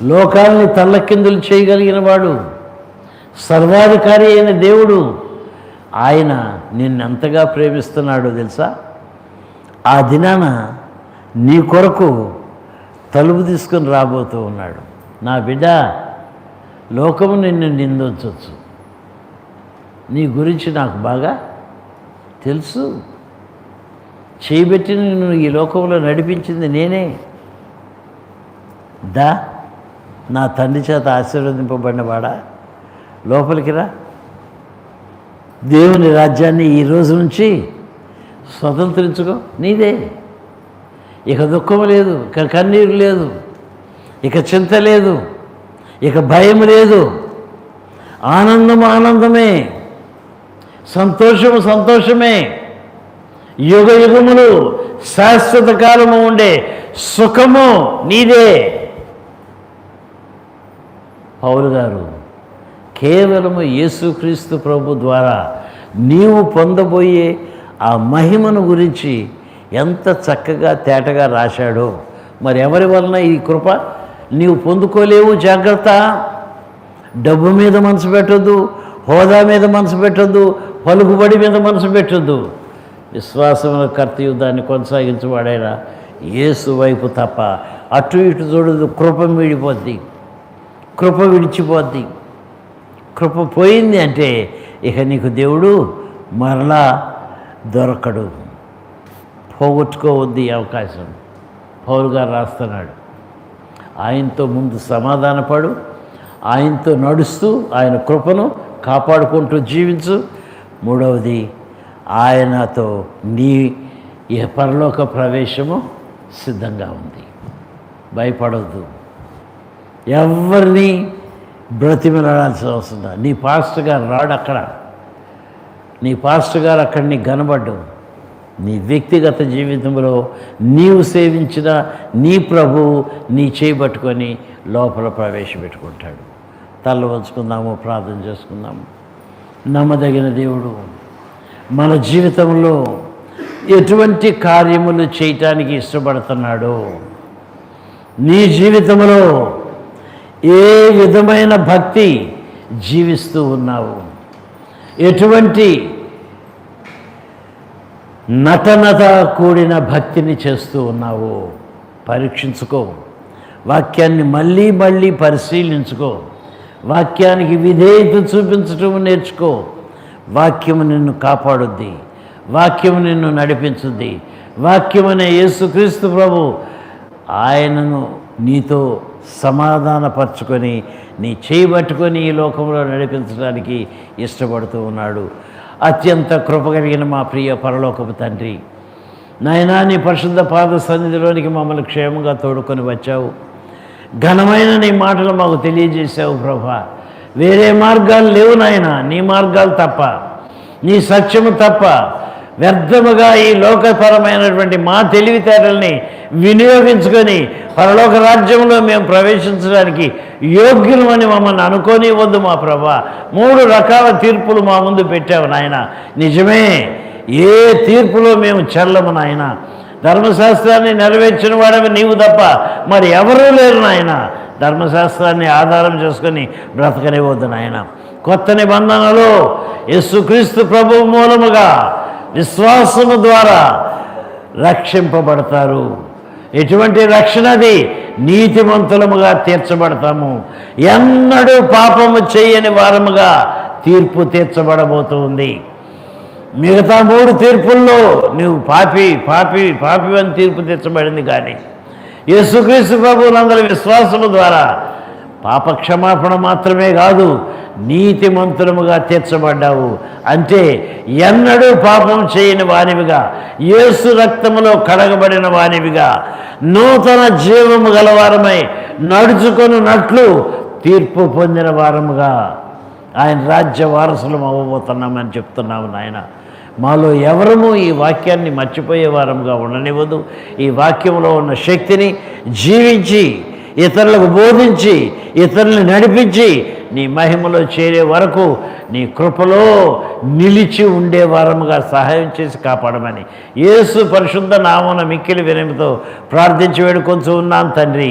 లోకాల్ని తల్లకిందులు చేయగలిగిన వాడు, సర్వాధికారి అయిన దేవుడు, ఆయన నిన్నెంతగా ప్రేమిస్తున్నాడో తెలుసా? ఆ దినాన నీ కొరకు తలుపు తీసుకొని రాబోతూ ఉన్నాడు. నా బిడ్డ, లోకము నిన్ను నిందించవచ్చు, నీ గురించి నాకు బాగా తెలుసు. చేయబెట్టి నిన్ను ఈ లోకంలో నడిపించింది నేనే. నా తండ్రి చేత ఆశీర్వదింపబడినవాడా, లోపలికి రా. దేవుని రాజ్యాన్ని ఈ రోజు నుంచి స్వతంత్రించుకో, నీదే. ఇక దుఃఖం లేదు, ఇక కన్నీరు లేదు, ఇక చింత లేదు, ఇక భయం లేదు. ఆనందము ఆనందమే, సంతోషము సంతోషమే. యుగ యుగములు శాశ్వత కాలము ఉండే సుఖము నీదే. పౌలు గారు కేవలము యేసుక్రీస్తు ప్రభు ద్వారా నీవు పొందబోయే ఆ మహిమను గురించి ఎంత చక్కగా తేటగా రాశాడో. మరి ఎవరి వలన ఈ కృప నీవు పొందుకోలేవు? జాగ్రత్త. డబ్బు మీద మనసు పెట్టొద్దు, హోదా మీద మనసు పెట్టొద్దు, పలుకుబడి మీద మనసు పెట్టొద్దు. విశ్వాసముల కర్తయు దాన్ని కొనసాగించువాడైనా యేసు వైపు తప్ప అటు ఇటు చూడదు. కృప విడిపోద్ది, కృప విడిచిపోద్ది. కృప పోయింది అంటే ఇక నీకు దేవుడు మరలా దొరకడు. పోగొట్టుకోవద్దు ఈ అవకాశం. పౌలు గారు రాస్తున్నాడు, ఆయనతో ముందు సమాధానపడు, ఆయనతో నడుస్తూ ఆయన కృపను కాపాడుకుంటూ జీవించు. మూడవది, ఆయనతో నీ ఈ పరలోక ప్రవేశము సిద్ధంగా ఉంది. భయపడవద్దు, ఎవరిని బ్రతిమలాడాల్సిన అవసరం లేదు. నీ పాస్టర్ గారు రాడు అక్కడ, నీ పాస్టర్ గారు అక్కడ నీకు కనబడ్డు. నీ వ్యక్తిగత జీవితంలో నీవు సేవించిన నీ ప్రభువు నీ చేయబట్టుకొని లోపల ప్రవేశపెట్టుకుంటాడు. తల వంచుకుందాము, ప్రార్థన చేసుకుందాము. నమ్మదగిన దేవుడు మన జీవితంలో ఎటువంటి కార్యములు చేయటానికి ఇష్టపడుతున్నాడో, నీ జీవితంలో ఏ విధమైన భక్తి జీవిస్తూ ఉన్నావు, ఎటువంటి నటనత కూడిన భక్తిని చేస్తూ ఉన్నావు పరీక్షించుకో. వాక్యాన్ని మళ్ళీ మళ్ళీ పరిశీలించుకో. వాక్యానికి విధేయత చూపించటం నేర్చుకో. వాక్యము నిన్ను కాపాడుద్ది, వాక్యము నిన్ను నడిపించుద్ది. వాక్యమనే యేసుక్రీస్తు ప్రభు ఆయనను నీతో సమాధానపరచుకొని నీ చేయబట్టుకొని ఈ లోకంలో నడిపించడానికి ఇష్టపడుతూ ఉన్నాడు. అత్యంత కృప కలిగిన మా ప్రియ పరలోకపు తండ్రి, నాయనా, నీ పరిశుద్ధ పాద సన్నిధిలోనికి మమ్మల్ని క్షేమంగా తోడుకొని వచ్చావు. ఘనమైన నీ మాటలు మాకు తెలియజేశావు ప్రభా. వేరే మార్గాలు లేవు నాయనా, నీ మార్గాలు తప్ప, నీ సత్యము తప్ప వ్యర్థముగా ఈ లోకపరమైనటువంటి మా తెలివితేటల్ని వినియోగించుకొని పరలోక రాజ్యంలో మేము ప్రవేశించడానికి యోగ్యులమని మమ్మల్ని అనుకోనివ్వద్దు మా ప్రభా. 3 రకాల తీర్పులు మా ముందు పెట్టావు నాయన. నిజమే, ఏ తీర్పులో మేము చెల్లము నాయన. ధర్మశాస్త్రాన్ని నెరవేర్చిన వాడవి నీవు తప్ప మరి ఎవరూ లేరు నాయన. ధర్మశాస్త్రాన్ని ఆధారం చేసుకొని బ్రతకనివ్వద్దు నాయన. కొత్త నిబంధనలో యేసుక్రీస్తు ప్రభువు మూలముగా విశ్వాసము ద్వారా రక్షింపబడతారు. ఎటువంటి రక్షణది? నీతిమంతులముగా తీర్చబడతాము. ఎన్నడూ పాపము చేయని వారముగా తీర్పు తీర్చబడబోతుంది. మిగతా 3 తీర్పుల్లో నువ్వు పాపి పాపి పాపి అని తీర్పు తీర్చబడింది. కానీ యేసుక్రీస్తు ప్రభువులందరి విశ్వాసము ద్వారా పాప క్షమాపణ మాత్రమే కాదు, నీతిమంతులముగా తీర్చబడ్డావు. అంటే ఎన్నడూ పాపం చేయని వానివిగా, యేసు రక్తములో కడగబడిన వానివిగా, నూతన జీవము గలవారమై నడుచుకొనున్నట్లు తీర్పు పొందిన వారముగా ఆయన రాజ్య వారసులం అవ్వబోతున్నామని చెప్తున్నాము నాయన. మాలో ఎవరము ఈ వాక్యాన్ని మర్చిపోయే వారముగా ఉండనివ్వదు. ఈ వాక్యంలో ఉన్న శక్తిని జీవించి, ఇతరులకు బోధించి, ఇతరులను నడిపించి నీ మహిమలో చేరే వరకు నీ కృపలో నిలిచి ఉండే వారముగా సహాయం చేసి కాపాడమని యేసు పరిశుద్ధ నామమున మిక్కిలి వినయంతో ప్రార్థించి వేడుకొంచు ఉన్నాను తండ్రి.